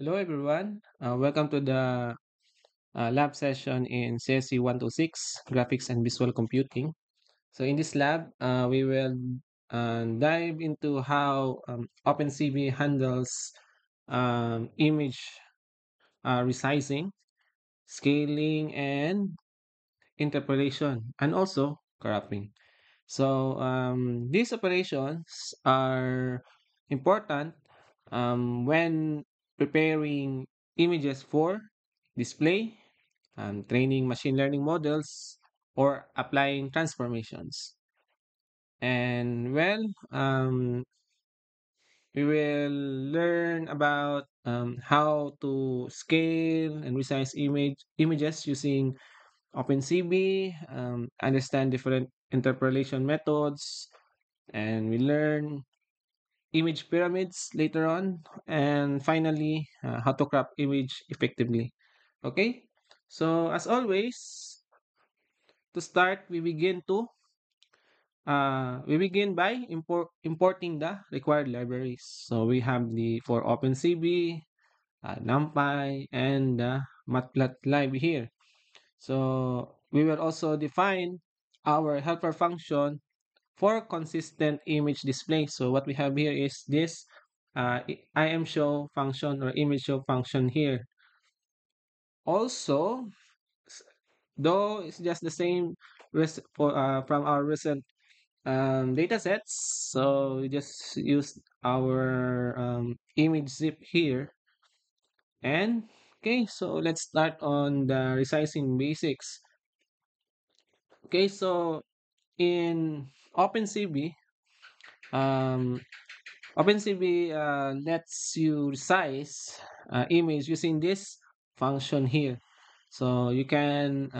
Hello everyone. Welcome to the lab session in CSC 126, Graphics and Visual Computing. So in this lab, we will dive into how OpenCV handles image resizing, scaling, and interpolation, and also cropping. So these operations are important when preparing images for display, training machine learning models, or applying transformations. And we will learn about how to scale and resize images using OpenCV, understand different interpolation methods, and we learn image pyramids later on, and finally, how to crop image effectively. Okay, so as always, to start, we begin by importing the required libraries. So we have the for OpenCV, NumPy, and Matplotlib here. So we will also define our helper function for consistent image display. So what we have here is this IMShow function or image show function here. Also, s- though it's just the same from our recent data sets, so we just use our image zip here. And okay, so let's start on the resizing basics. Okay, so in OpenCV, um, OpenCV lets you resize image using this function here. So you can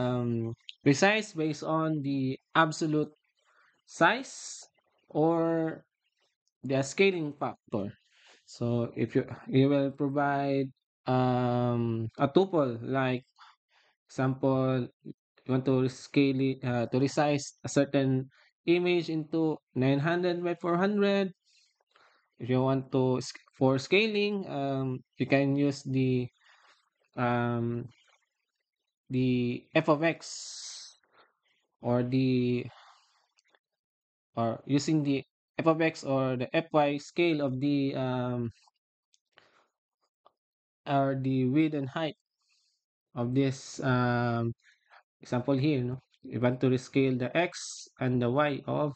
resize based on the absolute size or the scaling factor. So if you will provide a tuple, like example, you want to scale it to resize a certain image into 900 by 400. If you want to for scaling, you can use um, the f of x or the or using the f of x or the fy scale of the or the width and height of this example here. No, you want to rescale the x and the y of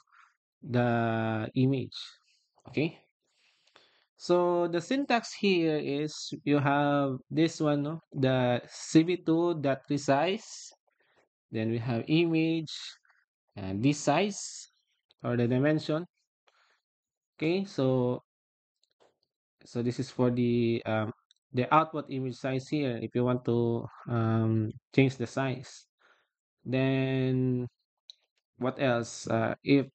the image. Okay. So the syntax here is you have this one, no? The cv2 dot resize. Then we have image and this size or the dimension. Okay, so this is for the output image size here. If you want to change the size, then what else? If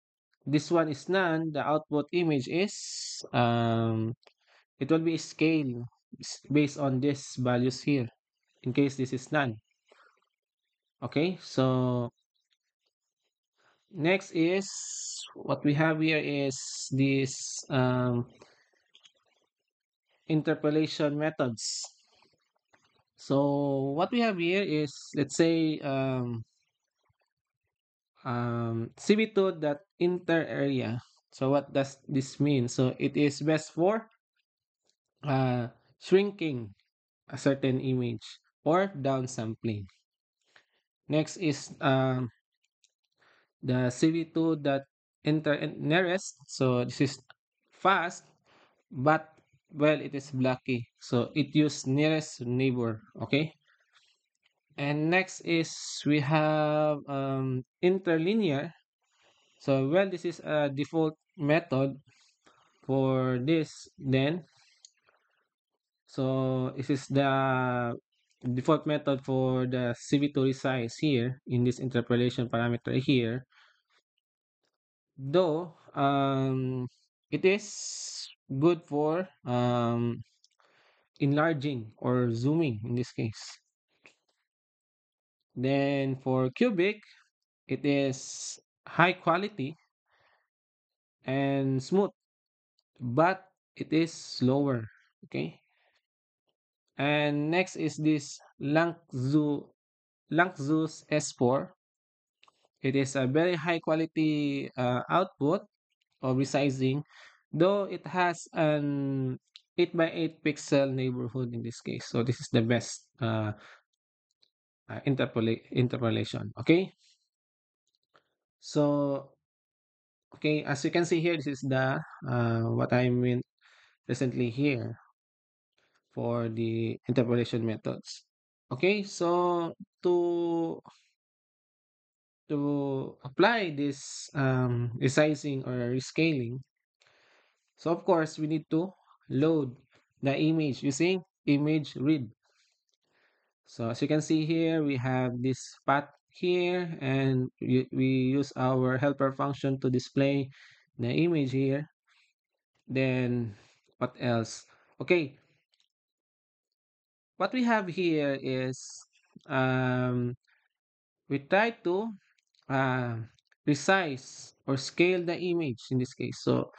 this one is none, the output image is it will be scaled based on these values here. In case this is none. Okay, so next is what we have here is this interpolation methods. So what we have here is, let's say, cv2 that inter area. So what does this mean? So it is best for uh, shrinking a certain image or downsampling. Next is the cv2 that enter nearest. So this is fast, but well, it is blocky. So it use nearest neighbor. Okay. And next is we have interlinear. So well, this is a default method for this. Then so this is the default method for the cv2 resize here in this interpolation parameter here. Though it is good for enlarging or zooming in this case. Then for cubic, it is high quality and smooth, but it is slower. Okay. And next is this Lanczos S4. It is a very high quality output of resizing, though it has an 8 by 8 pixel neighborhood in this case. So this is the best interpolation. Okay. So okay, as you can see here, this is the what I mean recently here for the interpolation methods. Okay, so to apply this resizing or rescaling, so of course we need to load the image using image read. So as you can see here, we have this path here, and we use our helper function to display the image here. Then what else? Okay, what we have here is um, we try to uh, resize or scale the image in this case. So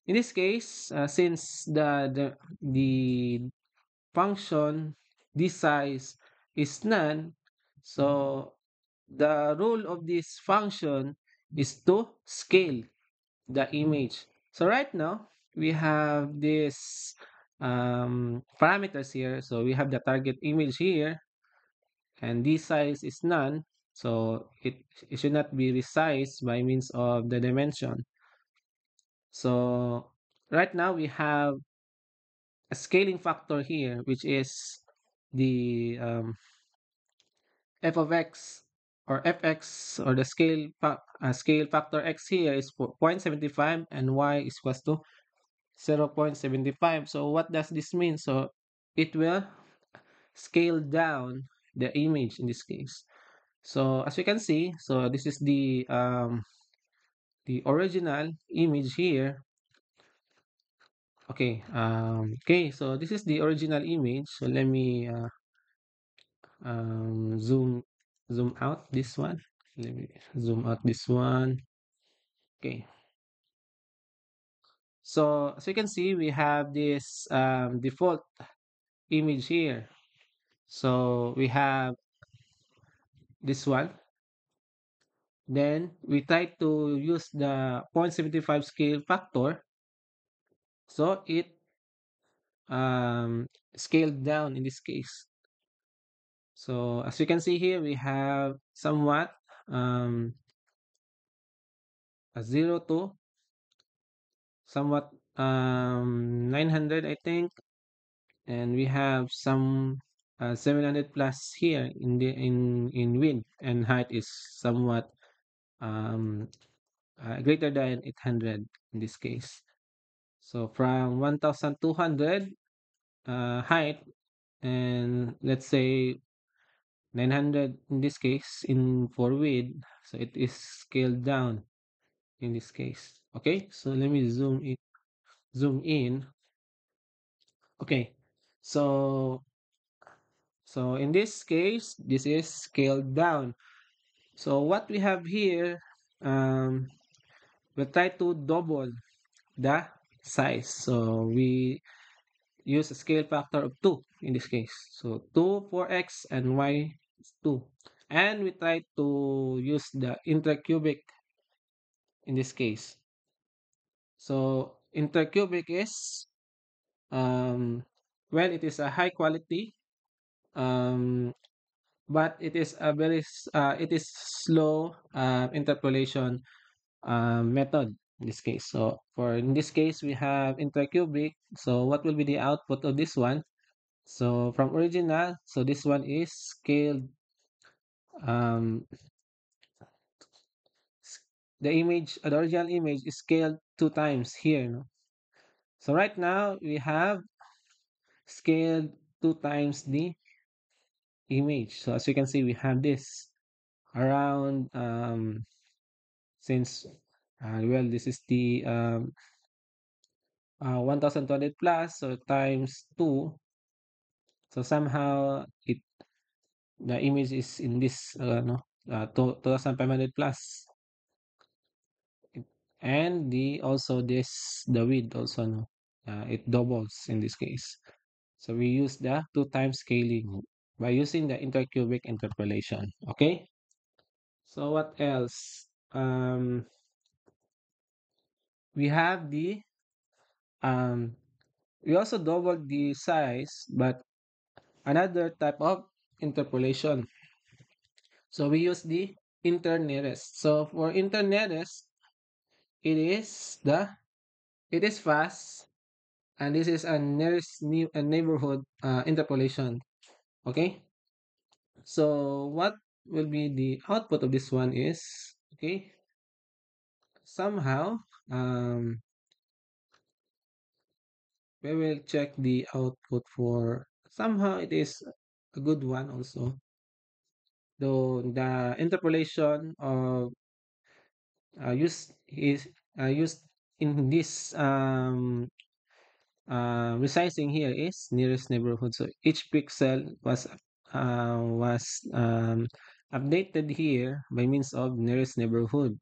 in this case, since the function this size is none, so the rule of this function is to scale the image. So right now we have this parameters here. So we have the target image here, and this size is none. So it should not be resized by means of the dimension. So right now we have a scaling factor here, which is the f of x or fx, or the scale factor x here is 0.75 and y is equals to 0.75. So what does this mean? So it will scale down the image in this case. So as you can see, so this is the original image here. Okay, so this is the original image. So let me zoom out this one. Let me zoom out this one. Okay. So as you can see, we have this default image here. So we have this one. Then we try to use the 0.75 scale factor. So it scaled down in this case. So as you can see here, we have somewhat um, a 0 to somewhat 900, I think, and we have some 700 plus here in width, and height is somewhat um, greater than 800 in this case. So from 1200 height, and let's say 900 in this case in for width, so it is scaled down in this case. Okay, so let me zoom in. Okay, so in this case, this is scaled down. So what we have here, um, we'll try to double the size. So we use a scale factor of 2 in this case. So 2 for x and y is 2. And we try to use the intercubic in this case. So intercubic is, um, well, it is a high quality, um, but it is a it is slow interpolation method in this case. So for in this case, we have intercubic. So what will be the output of this one? So from original, so this one is scaled, um, the image, the original image is scaled 2 times here. No? So right now we have scaled 2 times the image. So as you can see, we have this around since well, this is the 1200 plus, so times 2. So somehow the image is in this no 2500 plus. And the also this the width also, no, it doubles in this case. So we use the two times scaling by using the intercubic interpolation. Okay. So what else? We have the um, we also doubled the size, but another type of interpolation. So we use the inter-nearest. So for inter-nearest, it is the it is fast, and this is a nearest a neighborhood interpolation. Okay. So what will be the output of this one is okay. Somehow, um, we will check the output for somehow it is a good one also. Though the interpolation of used in this resizing here is nearest neighborhood. So each pixel was updated here by means of nearest neighborhood.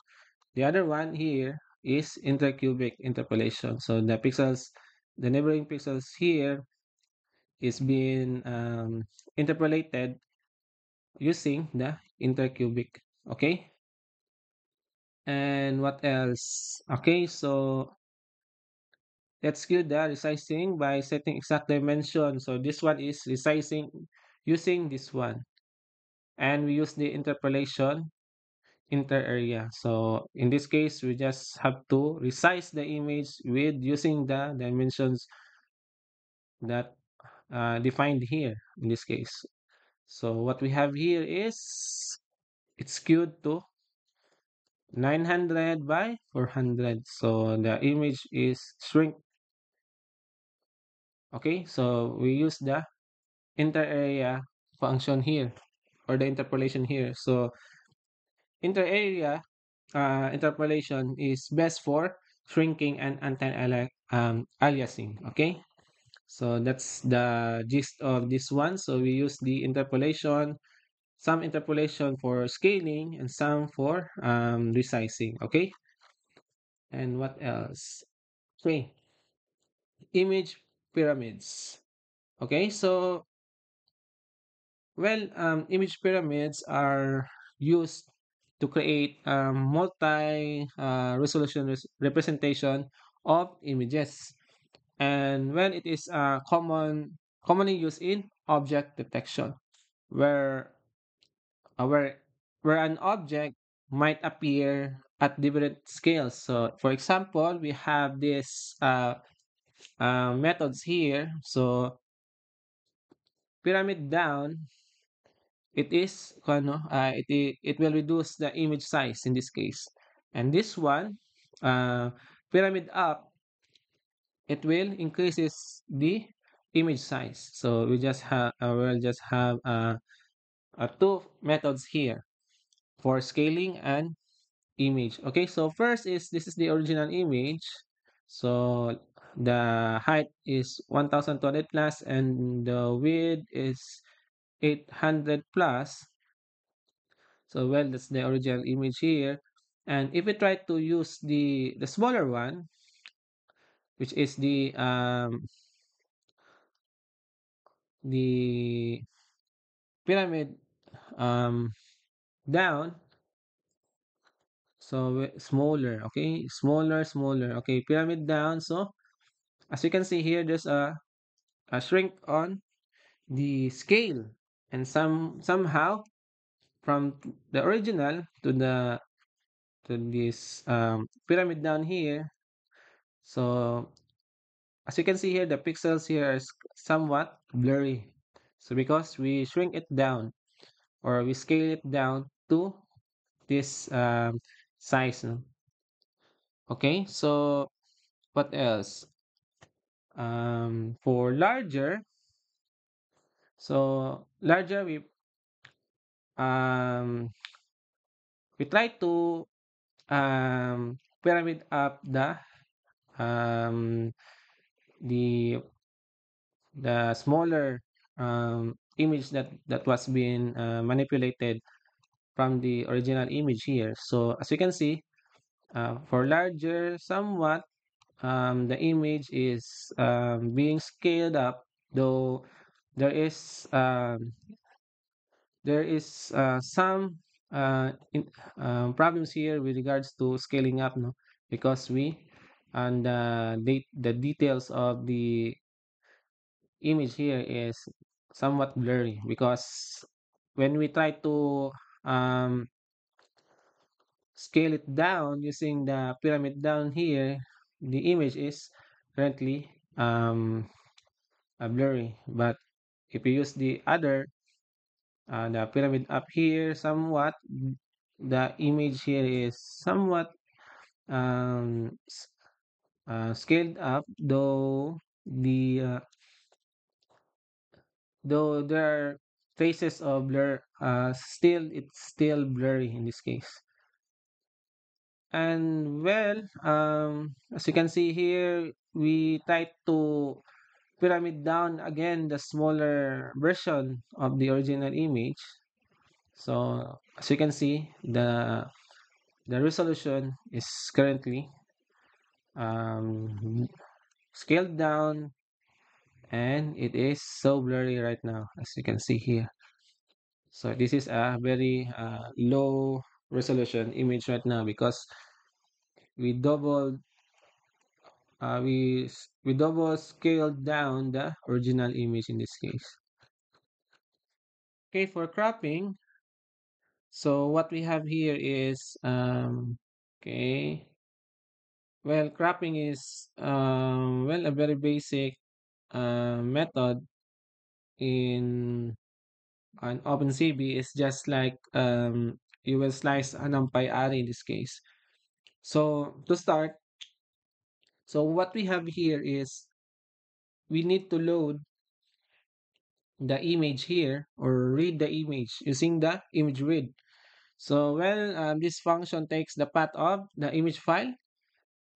The other one here is intercubic interpolation. So the neighboring pixels here is being interpolated using the intercubic. Okay. And what else? Okay, so let's do the resizing by setting exact dimension. So this one is resizing using this one. And we use the interpolation inter area. So in this case, we just have to resize the image with using the dimensions that defined here in this case. So what we have here is it's skewed to 900 by 400. So the image is shrink. Okay, so we use the inter area function here or the interpolation here. So inter area interpolation is best for shrinking and anti-aliasing. Okay, so that's the gist of this one. So we use the interpolation, some interpolation for scaling and some for resizing. Okay, and what else? Okay, image pyramids. Okay, so well, image pyramids are used to create multi resolution representation of images. And when it is commonly used in object detection, where uh, where where an object might appear at different scales. So, for example, we have this methods here. So, pyramid down, it will reduce the image size in this case. And this one, uh, pyramid up, it will increases the image size. So we'll just have two methods here for scaling and image. Okay, so first is this is the original image. So the height is 1200 plus and the width is 800 plus. So well, that's the original image here. And if we try to use the smaller one, which is the pyramid um down, so smaller, okay, smaller, okay, pyramid down. So as you can see here, there's a shrink on the scale, and somehow from the original to this pyramid down here. So as you can see here, the pixels here is somewhat blurry. So because we shrink it down or we scale it down to this size. No? Okay, so what else? For larger, so larger um we try to pyramid up um the smaller image that was being manipulated from the original image here. So as you can see, for larger somewhat, the image is being scaled up though there is um, some problems here with regards to scaling up, no, because the details of the image here is somewhat blurry because when we try to um, scale it down using the pyramid down here, the image is currently blurry. But if you use the pyramid up here somewhat, the image here is somewhat um, s- scaled up, though there are traces of blur. Still, it's still blurry in this case. And well, as you can see here, we try to pyramid down again the smaller version of the original image. So as you can see, the resolution is currently um, scaled down, and it is so blurry right now, as you can see here. So this is a very low resolution image right now because we double we double scaled down the original image in this case. Okay, for cropping, so what we have here is okay. Well, cropping is well, a very basic method in an OpenCV. Is just like you will slice a numpy array in this case. So to start, so what we have here is we need to load the image here or read the image using the image read. So well, this function takes the path of the image file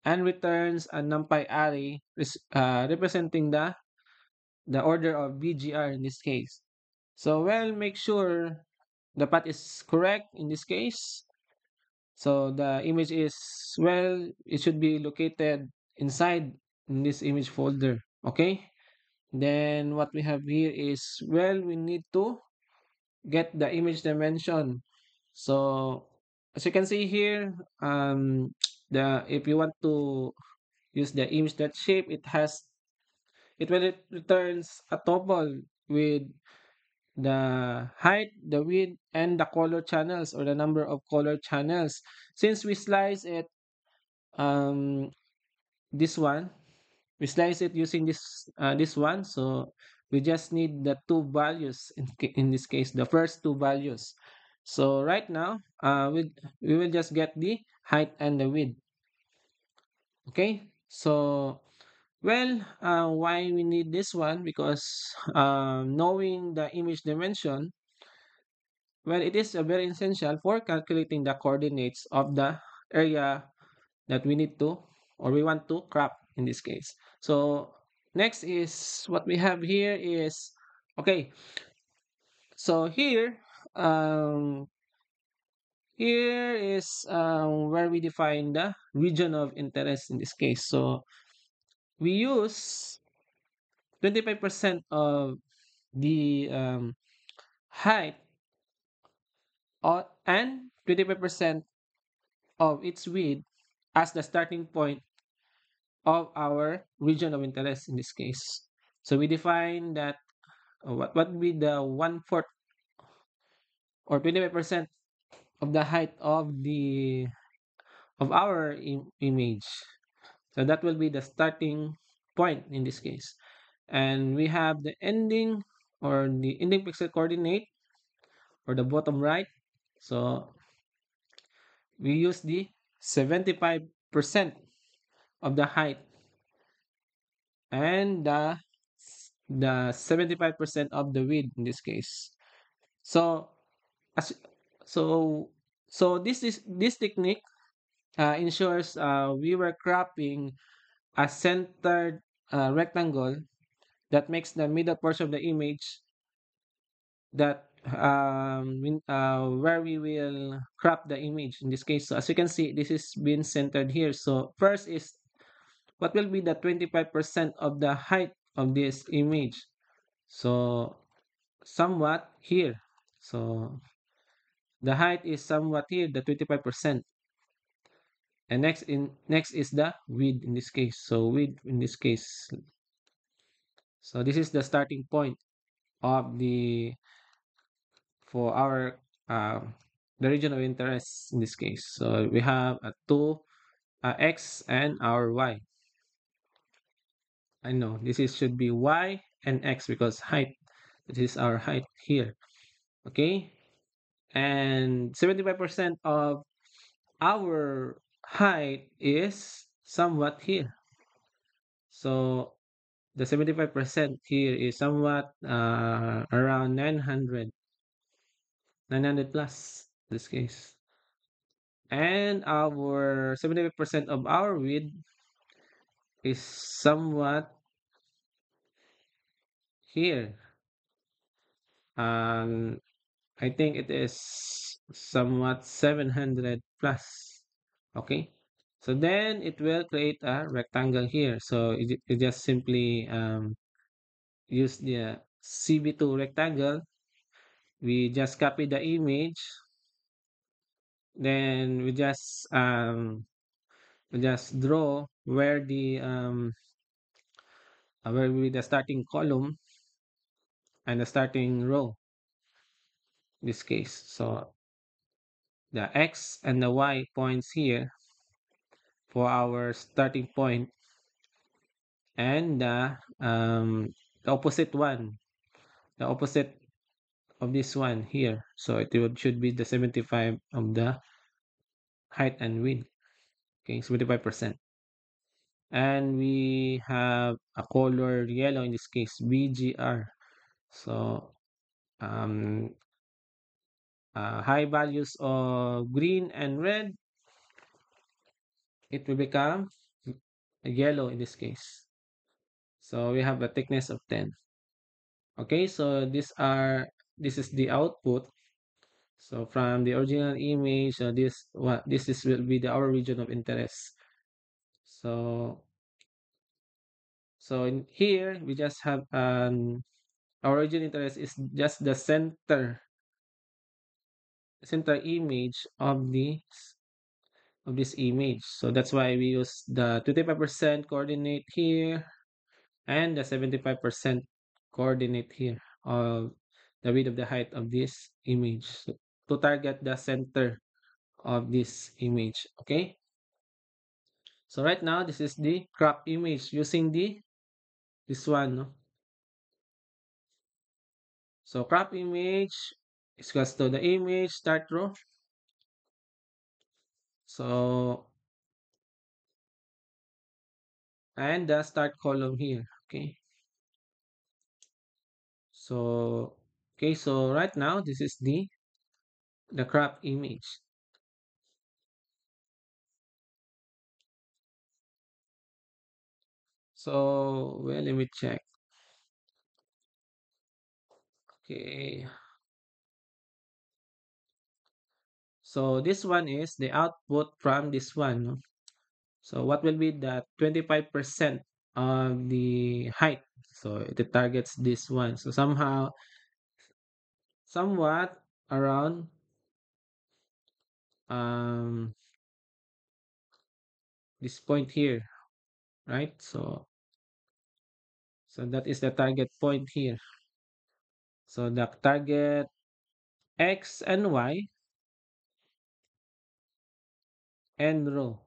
and returns a numpy array representing the order of BGR in this case. So well, make sure the path is correct in this case. So the image is, well, it should be located inside in this image folder. Okay. Then what we have here is, well, we need to get the image dimension. So as you can see here, the if you want to use the image that shape, it returns a tuple with the height, the width, and the color channels or the number of color channels. Since we slice it, um, this one, we slice it using this one, so we just need the two values in this case, the first two values. So right now, we will just get the height and the width. Okay, so well, why we need this one? Because knowing the image dimension, well, it is very essential for calculating the coordinates of the area that we need to or we want to crop in this case. So next is what we have here is, okay. So um, here is where we define the region of interest in this case. So we use 25% of the height and 25% of its width as the starting point of our region of interest in this case. So we define that what would be the one fourth or 25% of the height of the of our image. So that will be the starting point in this case. And we have the ending or the ending pixel coordinate or the bottom right. So we use the 75% of the height and the 75% of the width in this case. So as so so this technique ensures we were cropping a centered rectangle that makes the middle portion of the image that where we will crop the image in this case. So as you can see, this is being centered here. So first is what will be the 25% of the height of this image. So somewhat here. So the height is somewhat here, the 25%. And next is the width in this case. So width in this case. So this is the starting point of for our the region of interest in this case. So we have a two x and our y. I know this is should be y and x because height. This is our height here. Okay, and 75% of our height is somewhat here. So the 75% here is somewhat around 900 plus this case. And our 75% of our width is somewhat here. Um, I think it is somewhat 700 plus. Okay. So then it will create a rectangle here. So you just simply use the CB2 rectangle. We just copy the image. Then we just draw where will be the starting column and the starting row this case. So the x and the y points here for our starting point and the opposite one, the opposite of this one here. So should be the 75 of the height and width. Okay, 75%. And we have a color yellow in this case, BGR. So um, high values of green and red, it will become yellow in this case. So we have a thickness of 10. Okay, so this is the output. So from the original image, this is will be our region of interest. So in here we just have our region interest is just the center image of this image. So that's why we use the 25% coordinate here and the 75% coordinate here of the width of the height of this image to target the center of this image. Okay. So right now, this is the crop image using this one. No? So crop image is equals to the image start row. So and the start column here. Okay. So so right now this is the crop image. So well, let me check. Okay. So this one is the output from this one. No? So what will be the 25% of the height? So it targets this one. So somewhat around um this point here, right? So that is the target point here. So the target x and y and row.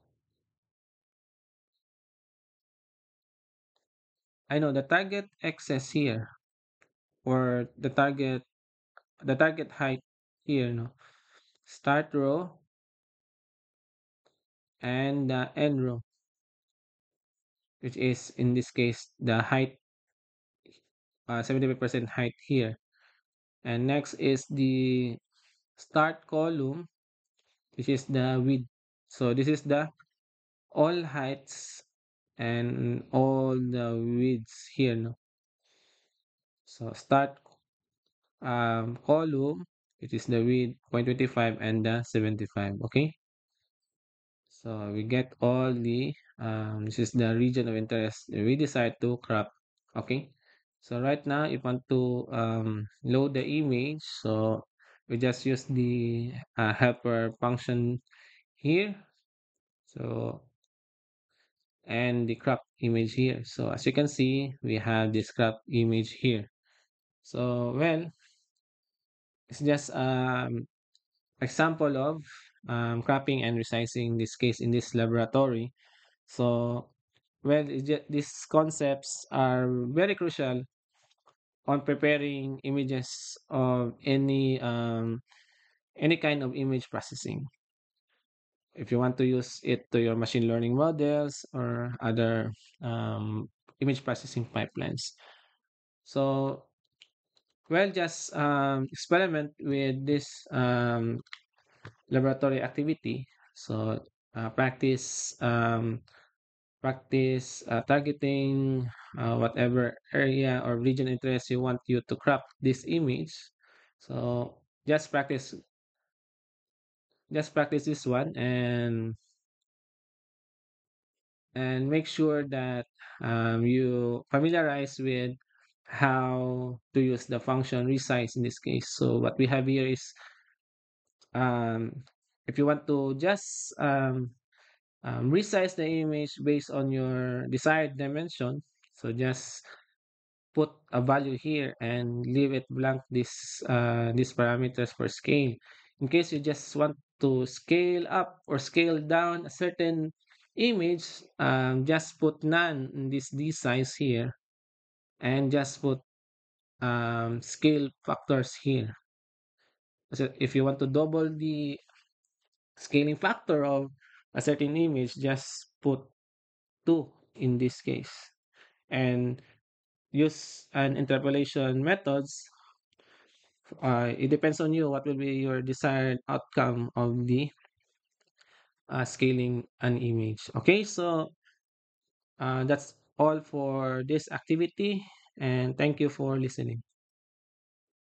I know the target axis here or the target height here, no? Start row and the end row, which is in this case the height 75% height here. And next is the start column, which is the width. So this is the all heights and all the widths here. No? So start column, which is the width 0.25 and the 75. Okay. So we get all this is the region of interest we decide to crop. Okay. So right now, if you want to load the image, so we just use the helper function here. So and the crop image here. So as you can see, we have this crop image here. So well, it's just example of cropping and resizing this case in this laboratory. So well, these concepts are very crucial on preparing images of any kind of image processing. If you want to use it to your machine learning models or other um, image processing pipelines. So, well, just experiment with this laboratory activity. So, practice targeting whatever area or region interest you want you to crop this image. So, just practice this one and make sure that you familiarize with how to use the function resize in this case. So what we have here is um, if you want to just resize the image based on your desired dimension, so just put a value here and leave it blank these parameters for scale. In case you just want to scale up or scale down a certain image, just put none in this size here and just put scale factors here. So if you want to double the scaling factor of a certain image, just put 2 in this case and use an interpolation methods. It depends on you what will be your desired outcome of the scaling an image. Okay, so that's all for this activity, and thank you for listening.